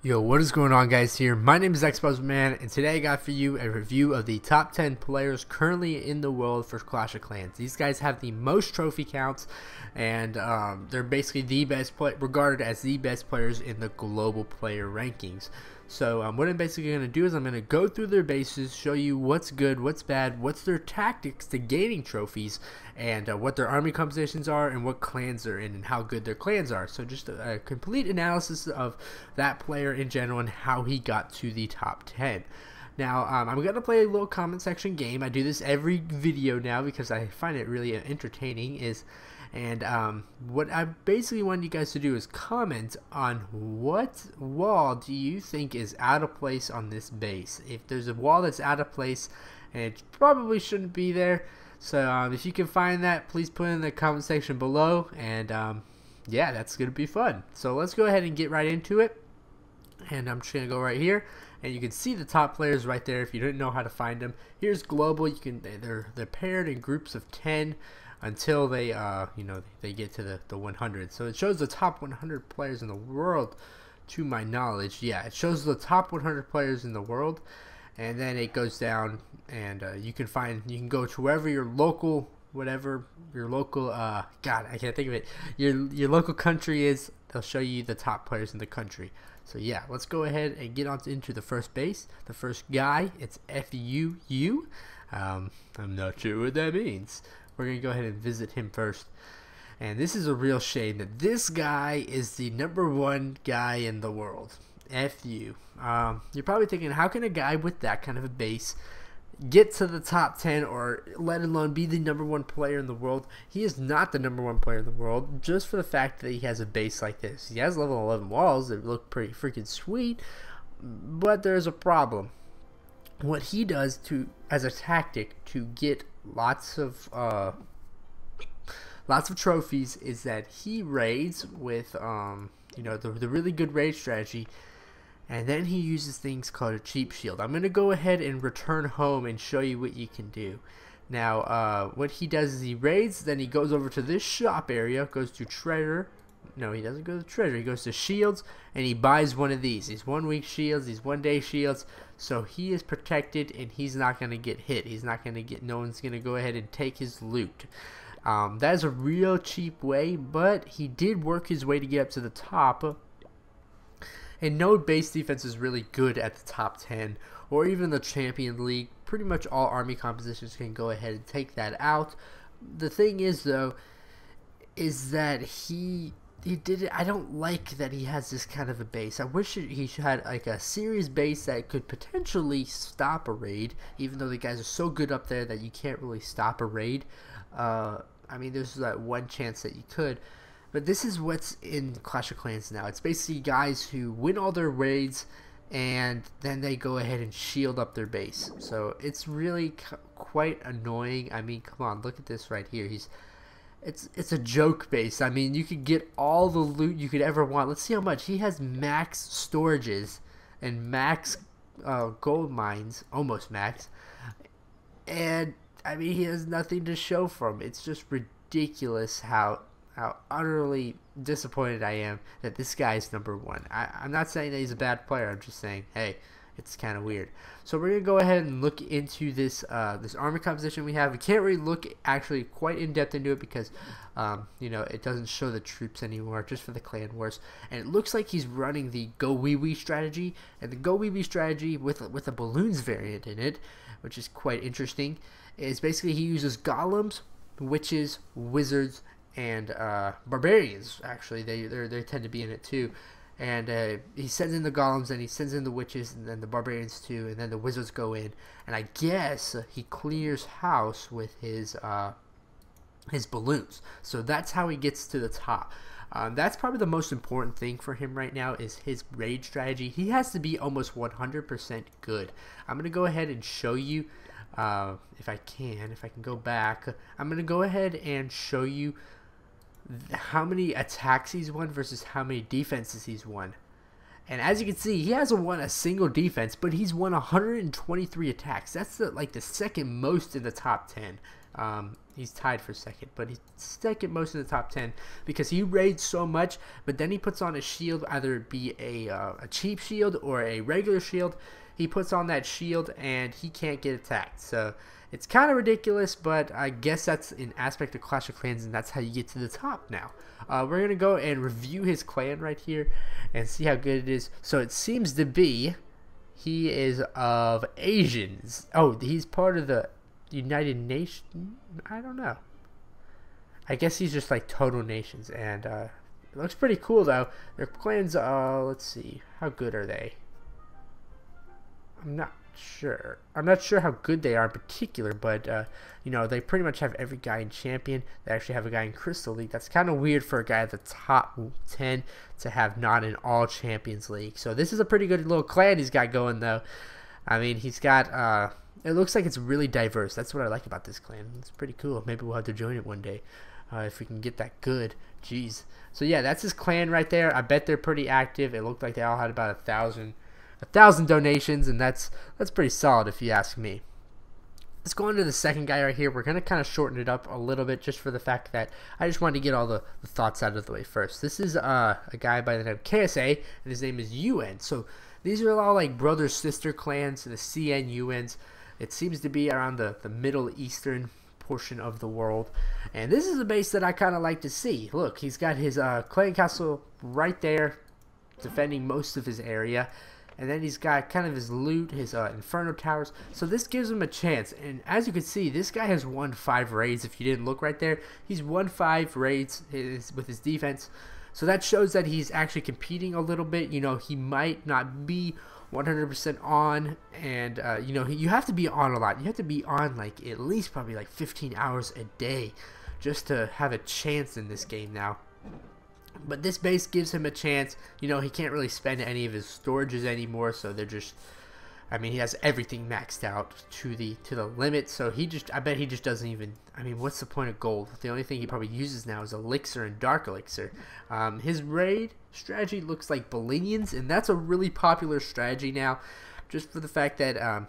Yo, what is going on, guys? Here, my name is Man, and today I got for you a review of the top 10 players currently in the world for Clash of Clans. These guys have the most trophy counts, and they're basically the best regarded as the best players in the global player rankings. So what I'm basically going to do is I'm going to go through their bases, show you what's good, what's bad, what's their tactics to gaining trophies, and what their army compositions are, and what clans they're in, and how good their clans are. So just a complete analysis of that player in general and how he got to the top 10. Now, I'm going to play a little comment section game. I do this every video now because I find it really entertaining. What I basically want you guys to do is comment on what wall do you think is out of place on this base. If there's a wall that's out of place, and it probably shouldn't be there. So if you can find that, please put it in the comment section below. And yeah, that's going to be fun. So let's go ahead and get right into it. And I'm just going to go right here, and you can see the top players right there if you didn't know how to find them. Here's global. They're paired in groups of 10 until they they get to the 100. So it shows the top 100 players in the world, to my knowledge. Yeah, it shows the top 100 players in the world, and then it goes down, and you can go to wherever your local God, I can't think of it, your local country is. They'll show you the top players in the country. So yeah, let's go ahead and get on into the first base. The first guy, it's FUU. I'm not sure what that means. We're going to go ahead and visit him first. And this is a real shame that this guy is the #1 guy in the world. FU. You're probably thinking, how can a guy with that kind of a base get to the top 10, or let alone be the #1 player in the world? He is not the #1 player in the world just for the fact that he has a base like this. He has level 11 walls that look pretty freaking sweet, but there's a problem. What he does as a tactic to get lots of trophies is that he raids with the really good raid strategy. And then he uses things called a cheap shield. I'm going to go ahead and return home and show you what you can do. Now, what he does is he raids, then he goes over to this shop area, goes to treasure. No, he doesn't go to treasure. He goes to shields, and he buys one of these. These 1 week shields, these 1 day shields. So he is protected, and he's not going to get hit. He's not going to get, no one's going to go ahead and take his loot. That is a real cheap way, but he did work his way to get up to the top. And no base defense is really good at the top 10 or even the Champion League. Pretty much all army compositions can go ahead and take that out. The thing is, though, is that he did it. I don't like that he has this kind of a base. I wish he had like a serious base that could potentially stop a raid, even though the guys are so good up there that you can't really stop a raid. I mean, there's that one chance that you could. But this is what's in Clash of Clans now. It's basically guys who win all their raids, and then they go ahead and shield up their base. So it's really quite annoying. I mean, come on, look at this right here. It's a joke base. I mean, you could get all the loot you could ever want. Let's see how much. He has max storages and max gold mines, almost max. And, I mean, he has nothing to show from. It's just ridiculous how utterly disappointed I am that this guy is #1. I'm not saying that he's a bad player. I'm just saying, hey, it's kind of weird. So we're gonna go ahead and look into this this army composition we have. We can't really look actually quite in depth into it because it doesn't show the troops anymore, just for the clan wars. And it looks like he's running the Go Wee Wee strategy, and the Go Wee Wee strategy with a balloons variant in it, which is quite interesting. Is basically he uses golems, witches, wizards, and barbarians. Actually, they tend to be in it too. And he sends in the golems, and he sends in the witches, and then the barbarians too, and then the wizards go in. And I guess he clears house with his balloons. So that's how he gets to the top. That's probably the most important thing for him right now is his raid strategy. He has to be almost 100% good. I'm gonna go ahead and show you. If I can go back, I'm gonna go ahead and show you how many attacks he's won versus how many defenses he's won. And as you can see, he hasn't won a single defense, but he's won 123 attacks. That's the second most in the top 10. He's tied for second, but he's second most in the top 10 because he raids so much, but then he puts on a shield, either it be a cheap shield or a regular shield. He puts on that shield and he can't get attacked. So it's kind of ridiculous, but I guess that's an aspect of Clash of Clans, and that's how you get to the top now. We're going to go and review his clan right here and see how good it is. So it seems to be he is of Asians. Oh, he's part of the United Nations? I don't know. I guess he's just like total nations, and it looks pretty cool though. Their clans, let's see, how good are they? I'm not sure. I'm not sure how good they are in particular, but you know, they pretty much have every guy in champion. They actually have a guy in Crystal League. That's kind of weird for a guy at the top 10 to have not an all champions league. So this is a pretty good little clan he's got going though. I mean, he's got it looks like it's really diverse. That's what I like about this clan. It's pretty cool. Maybe we'll have to join it one day if we can get that good. Jeez. So yeah, that's his clan right there. I bet they're pretty active. It looked like they all had about 1,000 donations, and that's pretty solid if you ask me. Let's go on to the second guy right here. We're going to kind of shorten it up a little bit just for the fact that I just wanted to get all the thoughts out of the way first. This is a guy by the name of KSA, and his name is UN. So these are all like brother-sister clans, the CNUNs. It seems to be around the Middle Eastern portion of the world. And this is a base that I kind of like to see. Look, he's got his clan castle right there, defending most of his area. And then he's got kind of his loot, his Inferno Towers. So this gives him a chance. And as you can see, this guy has won 5 raids. If you didn't look right there, he's won 5 raids with his defense. So that shows that he's actually competing a little bit. You know, he might not be 100% on, and you know, you have to be on a lot. You have to be on like at least probably like 15 hours a day just to have a chance in this game now. But this base gives him a chance. You know, he can't really spend any of his storages anymore, so they're just, I mean, he has everything maxed out to the limit. So I bet he just doesn't even, I mean, what's the point of gold? The only thing he probably uses now is elixir and dark elixir. His raid strategy looks like Bolinians, and that's a really popular strategy now, just for the fact that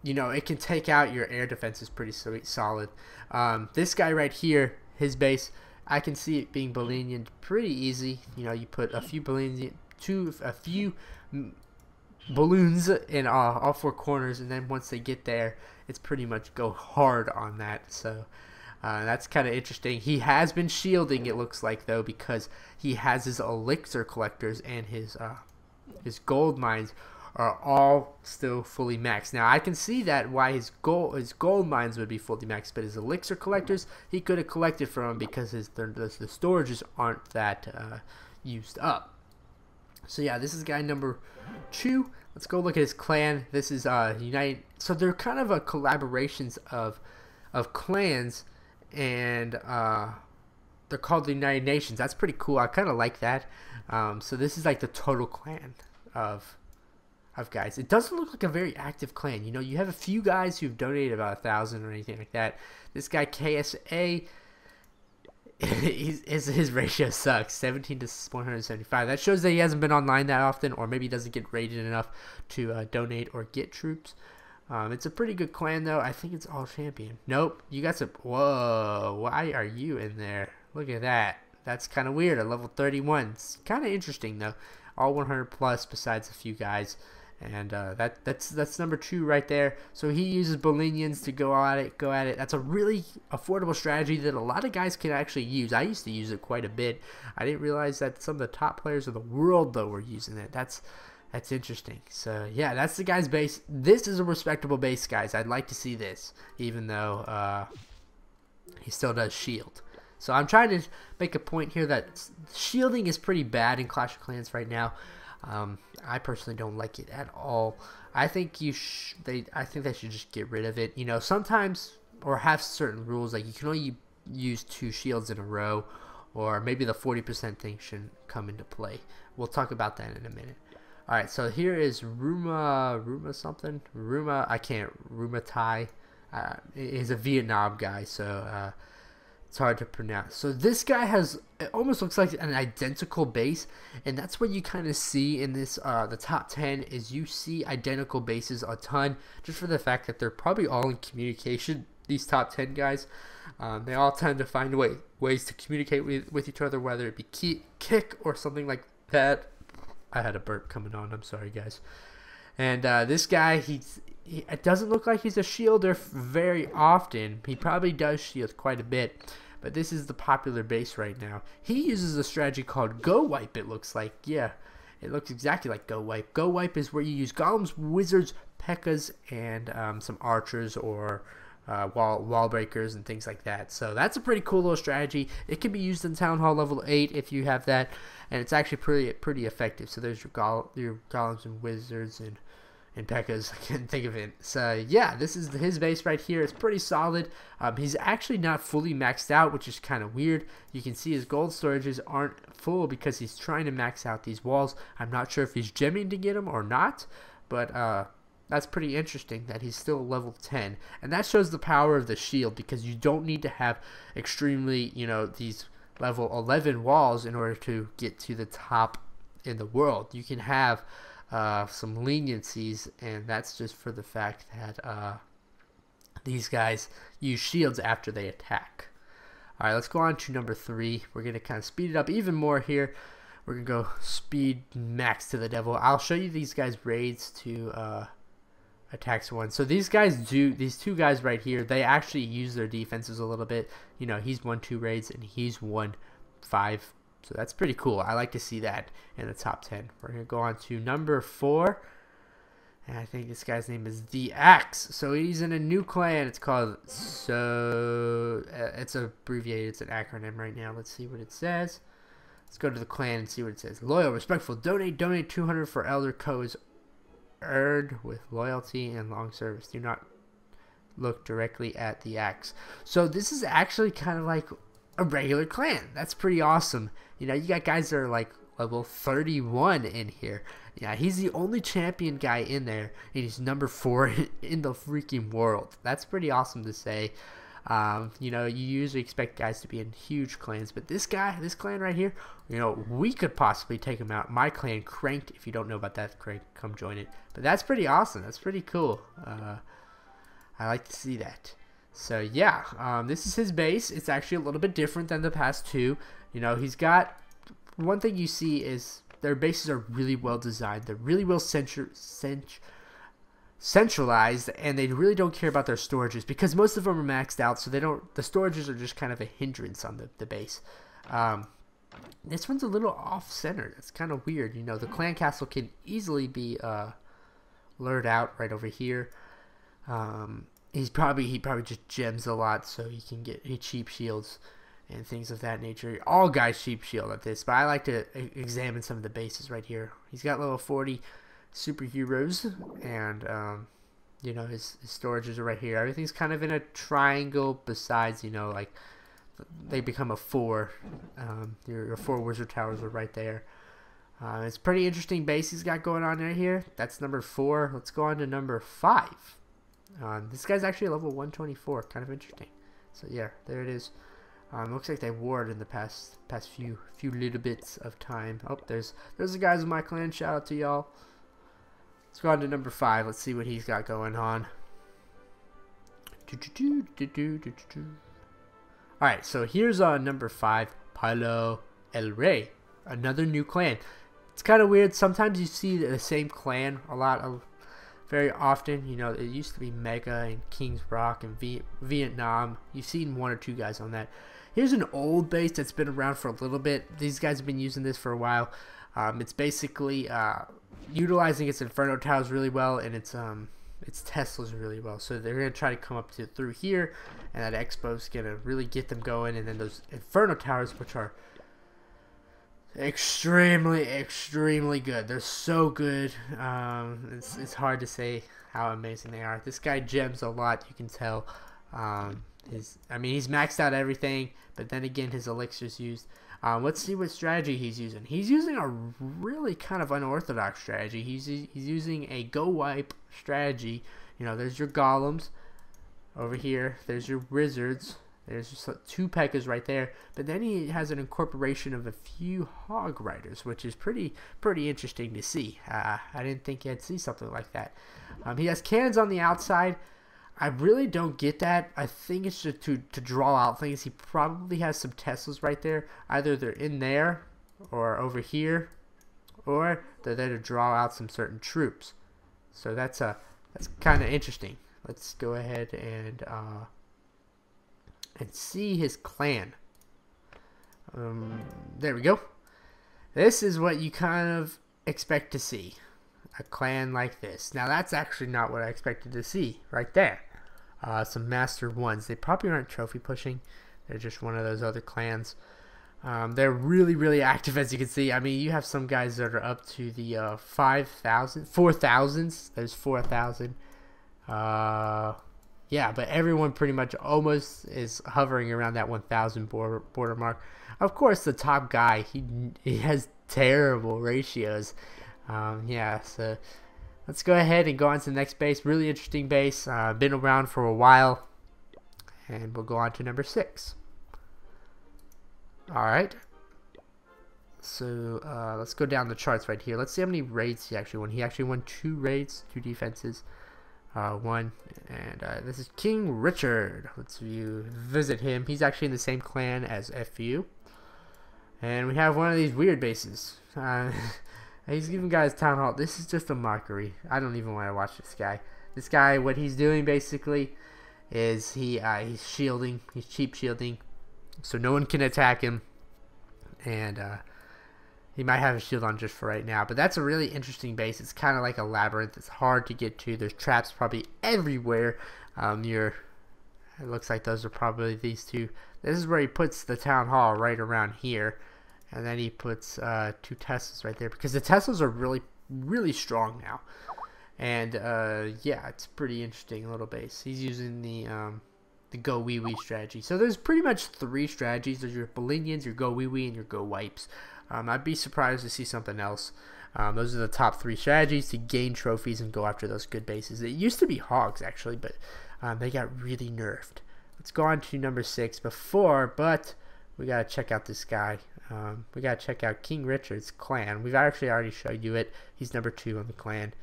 you know, it can take out your air defense is pretty solid. This guy right here, his base, I can see it being Bolinian pretty easy. You know, you put a few balloons in all 4 corners, and then once they get there, it's pretty much go hard on that. So that's kind of interesting. He has been shielding, it looks like, though, because he has his elixir collectors and his gold mines are all still fully maxed. Now I can see that why his gold mines would be fully maxed, but his elixir collectors he could have collected from him because the storages aren't that used up. So yeah, this is guy number 2. Let's go look at his clan. This is United. So they're kind of a collaborations of clans, and they're called the United Nations. That's pretty cool. I kind of like that. So this is like the total clan of guys. It doesn't look like a very active clan. You know, you have a few guys who've donated about 1,000 or anything like that. This guy KSA, his ratio sucks, 17 to 175. That shows that he hasn't been online that often, or maybe he doesn't get raided enough to donate or get troops. It's a pretty good clan though. I think it's all champion. Nope, you got some. Whoa, why are you in there? Look at that. That's kind of weird. At level 31, it's kind of interesting though. All 100 plus besides a few guys. And that's number 2 right there. So he uses Bolinians to go at it. That's a really affordable strategy that a lot of guys can actually use. I used to use it quite a bit. I didn't realize that some of the top players of the world though were using it. That's interesting. So yeah, that's the guy's base. This is a respectable base, guys. I'd like to see this, even though he still does shield. So I'm trying to make a point here that shielding is pretty bad in Clash of Clans right now. I personally don't like it at all. I think I think they should just get rid of it. You know, sometimes, or have certain rules, like you can only use 2 shields in a row, or maybe the 40% thing should come into play. We'll talk about that in a minute. All right, so here is Ruma something. Ruma Thai. He's a Vietnam guy, so it's hard to pronounce. So this guy has, it almost looks like an identical base, and that's what you kind of see in this the top 10 is you see identical bases a ton, just for the fact that they're probably all in communication these top 10 guys, they all tend to find ways to communicate with each other, whether it be kick or something like that. I had a burp coming on. I'm sorry, guys. And this guy, it doesn't look like he's a shielder very often. He probably does shield quite a bit, but this is the popular base right now. He uses a strategy called Go Wipe, it looks like. Yeah, it looks exactly like Go Wipe. Go Wipe is where you use golems, wizards, P.E.K.K.A.s, and some archers or wall breakers and things like that. So that's a pretty cool little strategy. It can be used in Town Hall level 8 if you have that, and it's actually pretty effective. So there's your golems and wizards and P.E.K.K.A.s. I can't think of it. So yeah, this is his base right here. It's pretty solid. He's actually not fully maxed out, which is kind of weird. You can see his gold storages aren't full because he's trying to max out these walls. I'm not sure if he's gemming to get them or not, but that's pretty interesting that he's still level 10. And that shows the power of the shield, because you don't need to have extremely, these level 11 walls in order to get to the top in the world. You can have some leniencies, and that's just for the fact that these guys use shields after they attack. Alright, let's go on to number 3. We're going to kind of speed it up even more here. We're going to go speed max to the devil. I'll show you these guys' raids to attacks one. So these two guys right here, they actually use their defenses a little bit. He's won 2 raids and he's won 5. So that's pretty cool. I like to see that in the top 10. We're going to go on to number 4. And I think this guy's name is The Axe. So he's in a new clan. It's called, it's abbreviated. It's an acronym right now. Let's see what it says. Let's go to the clan and see what it says. Loyal, respectful, donate 200 for Elder Co's earned with loyalty and long service. Do not look directly at the axe. So this is actually kind of like a regular clan. That's pretty awesome. You got guys that are like level 31 in here. Yeah, he's the only champion guy in there, and he's number 4 in the freaking world. That's pretty awesome to say. You usually expect guys to be in huge clans, but this clan right here, we could possibly take him out. My clan, Cranked. If you don't know about that, Crank, come join it. But that's pretty awesome. That's pretty cool. I like to see that. So yeah, this is his base. It's actually a little bit different than the past 2. He's got, one thing you see is their bases are really well designed. They're really well centralized, and they really don't care about their storages because most of them are maxed out, so the storages are just kind of a hindrance on the base. This one's a little off-center. It's kind of weird. The clan castle can easily be lured out right over here. He probably just gems a lot, so he can get cheap shields and things of that nature. All guys cheap shield at this, but I like to examine some of the bases right here. He's got level 40 superheroes, and his storages are right here. Everything's kind of in a triangle, besides like they become a 4. Your 4 wizard towers are right there. It's a pretty interesting base he's got going on right here. That's number 4. Let's go on to number 5. This guy's actually level 124. Kind of interesting. So yeah, there it is. Looks like they warred in the past few little bits of time. Oh, there's the guys in my clan. Shout out to y'all. Let's go on to number 5. Let's see what he's got going on. Alright, so here's number 5, Palo El Rey. Another new clan. It's kind of weird. Sometimes you see the same clan very often. It used to be Mega and KingsRock and Vietnam. You've seen 1 or 2 guys on that. Here's an old base that's been around for a little bit. These guys have been using this for a while. It's basically utilizing its Inferno towers really well, and its Teslas really well. So they're going to try to come up through here, and that Expo's going to really get them going. And then those Inferno towers, which are extremely good. They're so good. It's hard to say how amazing they are. This guy gems a lot, you can tell. He's maxed out everything, but then again, his elixir's used. Let's see what strategy he's using. He's using a really kind of unorthodox strategy. He's using a Go Wipe strategy. There's your golems over here. There's your wizards. There's just 2 P.E.K.K.A.s right there. But then he has an incorporation of a few hog riders, which is pretty interesting to see. I didn't think I'd see something like that. He has cannons on the outside. I really don't get that. I think it's just to draw out things. He probably has some Teslas right there. Either they're in there or over here, or they're there to draw out some certain troops. So that's kind of interesting. Let's go ahead and see his clan. There we go. This is what you kind of expect to see. A clan like this. Now that's actually not what I expected to see right there. Some Master 1s. They probably aren't trophy pushing. They're just one of those other clans. They're really, really active, as you can see. I mean, you have some guys that are up to the 5,000, 4,000s. There's 4,000. Yeah, but everyone pretty much almost is hovering around that 1,000 border mark. Of course, the top guy, he has terrible ratios. Yeah, so let's go ahead and go on to the next base. Really interesting base. Been around for a while. And we'll go on to number 6. Alright. So let's go down the charts right here. Let's see how many raids he actually won. He actually won 2 raids, 2 defenses. 1. And this is KingRichard. Let's visit him. He's actually in the same clan as FU. And we have one of these weird bases. He's giving guys town hall. This is just a mockery. I don't even want to watch this guy. This guy, what he's doing basically is he's shielding. He's cheap shielding, so no one can attack him. And he might have a shield on just for right now. But that's a really interesting base. It's kind of like a labyrinth. It's hard to get to. There's traps probably everywhere. It looks like those are probably these 2. This is where he puts the town hall, right around here. And then he puts 2 Teslas right there, because the Teslas are really, really strong now. And yeah, it's pretty interesting little base. He's using the go wee wee strategy. So there's pretty much 3 strategies. There's your Bolinians, your go wee wee, and your go wipes. I'd be surprised to see something else. Those are the top 3 strategies to gain trophies and go after those good bases. It used to be hogs actually, but they got really nerfed. Let's go on to number 6 but we gotta check out this guy. We gotta check out KingRichard's clan. We've actually already showed you it. He's number 2 on the clan,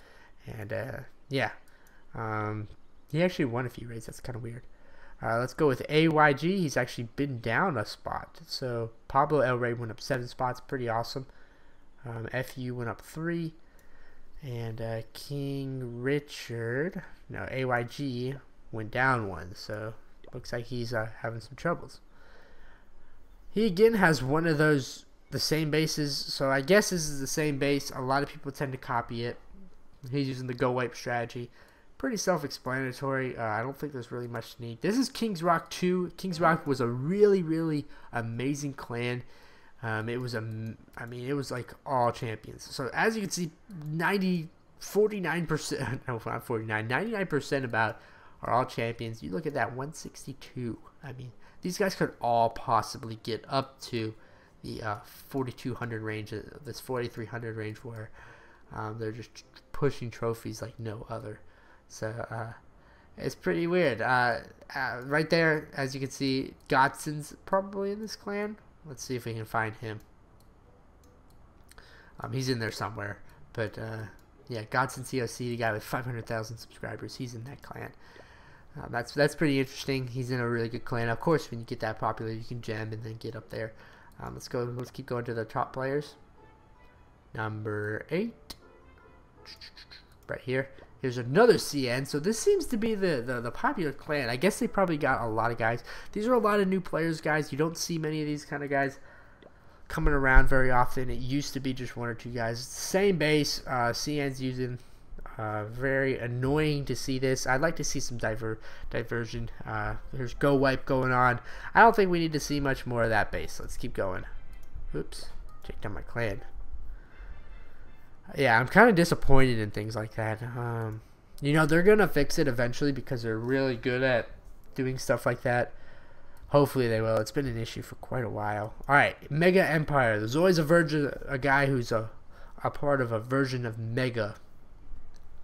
and yeah, he actually won a few raids. That's kind of weird. Let's go with AYG. He's actually been down a spot. So Pablo El Rey went up 7 spots. Pretty awesome. FU went up 3, and KingRichard, no, AYG went down 1. So looks like he's having some troubles. He again has one of those, the same bases, so I guess this is the same base. A lot of people tend to copy it. He's using the go wipe strategy. Pretty self-explanatory. I don't think there's really much need. This is KingsRock 2. KingsRock was a really, really amazing clan. It was it was like all champions. So as you can see, 49%, no, not 49, 99% about are all champions. You look at that, 162. I mean, these guys could all possibly get up to the 4,200 range, this 4,300 range, where they're just pushing trophies like no other. So it's pretty weird. Right there, as you can see, Godson's probably in this clan. Let's see if we can find him. He's in there somewhere. But yeah, Godson COC, the guy with 500,000 subscribers, he's in that clan. That's pretty interesting. He's in a really good clan. Of course, when you get that popular, you can gem and then get up there. Let's keep going to the top players. Number 8, right here. Here's another CN. So this seems to be the popular clan. I guess they probably got a lot of guys. These are a lot of new players, guys. You don't see many of these kind of guys coming around very often. It used to be just 1 or 2 guys. Same base. CN's using. Very annoying to see this. I'd like to see some diversion. There's go wipe going on. I don't think we need to see much more of that base. Let's keep going. Oops, check down my clan. Yeah, I'm kind of disappointed in things like that. You know, they're gonna fix it eventually because they're really good at doing stuff like that. Hopefully they will. It's been an issue for quite a while. All right, Mega Empire. There's always a guy who's a part of a version of Mega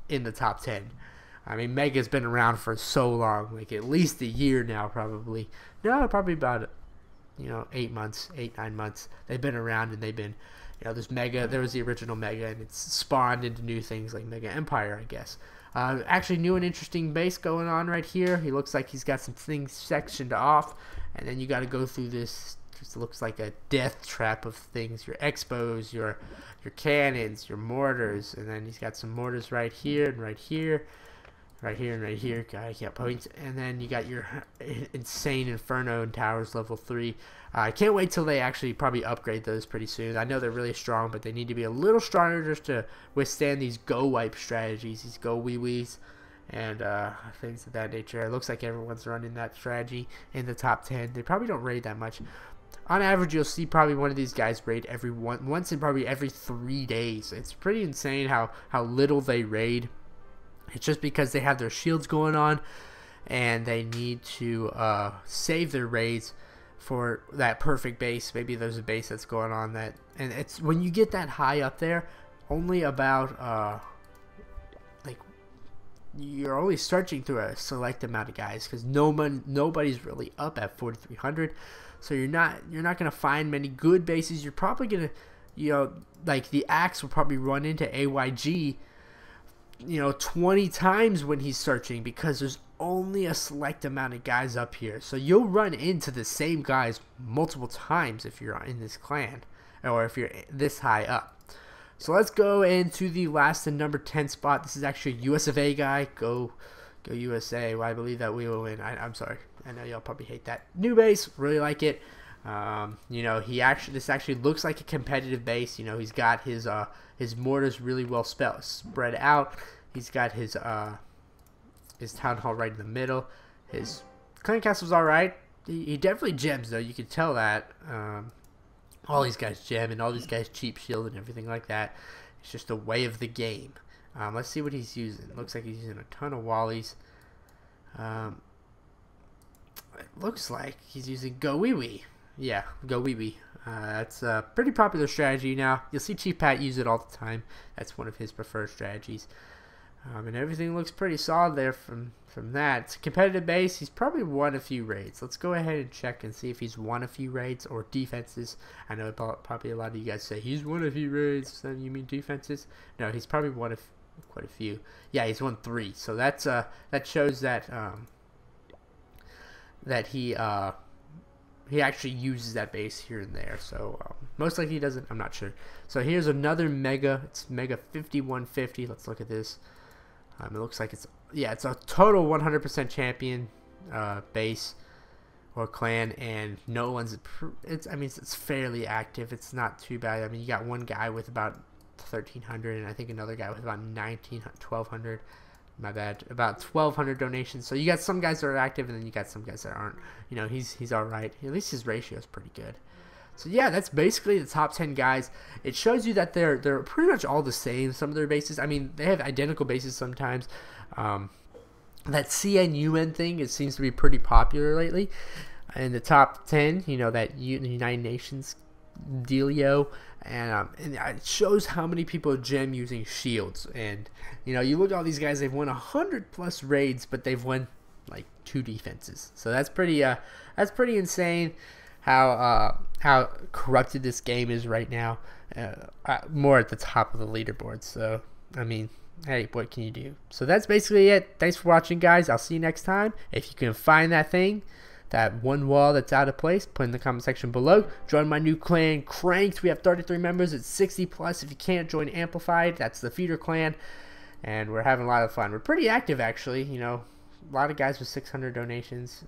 in the top 10. I mean, Mega's been around for so long, like at least a year now, probably. No, probably about 8 months, 8-9 months. They've been around, and they've been, there's Mega. There was the original Mega, and it's spawned into new things like Mega Empire, I guess. Actually, new and interesting base going on right here. He looks like he's got some things sectioned off, and then you got to go through this. Just looks like a death trap of things. Your expos, your cannons, your mortars, and then he's got some mortars right here and right here. Right here and right here, I can't point. And then you got your insane Inferno and Towers level 3. I can't wait till they actually probably upgrade those pretty soon. I know they're really strong, but they need to be a little stronger just to withstand these go wipe strategies, these go wee wees, and things of that nature. It looks like everyone's running that strategy in the top 10. They probably don't raid that much. On average, you'll see probably one of these guys raid once in probably every 3 days. It's pretty insane how little they raid. It's just because they have their shields going on, and they need to save their raids for that perfect base. Maybe there's a base that's going on that, and it's when you get that high up there, only about like you're only searching through a select amount of guys because nobody's really up at 4,300. So you're not gonna find many good bases. You're probably gonna, like the Axe will probably run into AYG. 20 times when he's searching because there's only a select amount of guys up here. So you'll run into the same guys multiple times if you're in this clan or if you're this high up. So let's go into the last and number 10 spot. This is actually a US of A guy. Go USA. Well, I believe that we will win. I'm sorry. I know y'all probably hate that. New base. Really like it. This actually looks like a competitive base. He's got his mortars really well spread out. He's got his town hall right in the middle. His clan castle's all right. He definitely gems though. You can tell that. All these guys gem and all these guys cheap shield and everything like that. It's just a way of the game. Let's see what he's using. Looks like he's using a ton of wallies. It looks like he's using Go Wee Wee. Yeah, Go Wee Wee. That's a pretty popular strategy now. You'll see Chief Pat use it all the time. That's one of his preferred strategies. And everything looks pretty solid there from that. It's a competitive base. He's probably won a few raids. Let's go ahead and check and see if he's won a few raids or defenses. I know probably a lot of you guys say he's won a few raids. Then you mean defenses? No, he's probably won quite a few. Yeah, he's won 3. So that's that shows that that he actually uses that base here and there. So most likely he doesn't. I'm not sure. So here's another mega. It's mega 5150. Let's look at this. It looks like it's a total 100% champion base or clan, and no one's. It's fairly active. It's not too bad. I mean, you got one guy with about 1,300, and I think another guy with about 1,200. My bad, about 1,200 donations. So you got some guys that are active, and then you got some guys that aren't. He's all right. At least his ratio is pretty good. So yeah, that's basically the top 10 guys. It shows you that they're pretty much all the same. Some of their bases, I mean, they have identical bases sometimes. That CNUN thing, it seems to be pretty popular lately. In the top 10, that United Nations dealio, and it shows how many people gem using shields. And you look at all these guys, they've won 100+ raids, but they've won like 2 defenses. So that's pretty insane how corrupted this game is right now. More at the top of the leaderboard. So I mean, hey, what can you do? So that's basically it. Thanks for watching, guys. I'll see you next time. If you can find that one wall that's out of place, put in the comment section below. Join my new clan, Cranked. We have 33 members. It's 60+. If you can't, join Amplified. That's the feeder clan, and we're having a lot of fun. We're pretty active, actually. A lot of guys with 600 donations,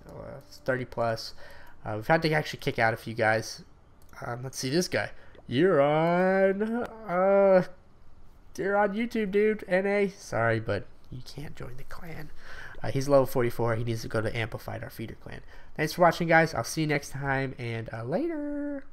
30+. We've had to actually kick out a few guys. Let's see this guy. You're on YouTube, dude. NA. Sorry, but you can't join the clan. He's level 44. He needs to go to Amplified, our feeder clan. Thanks for watching, guys. I'll see you next time, and later.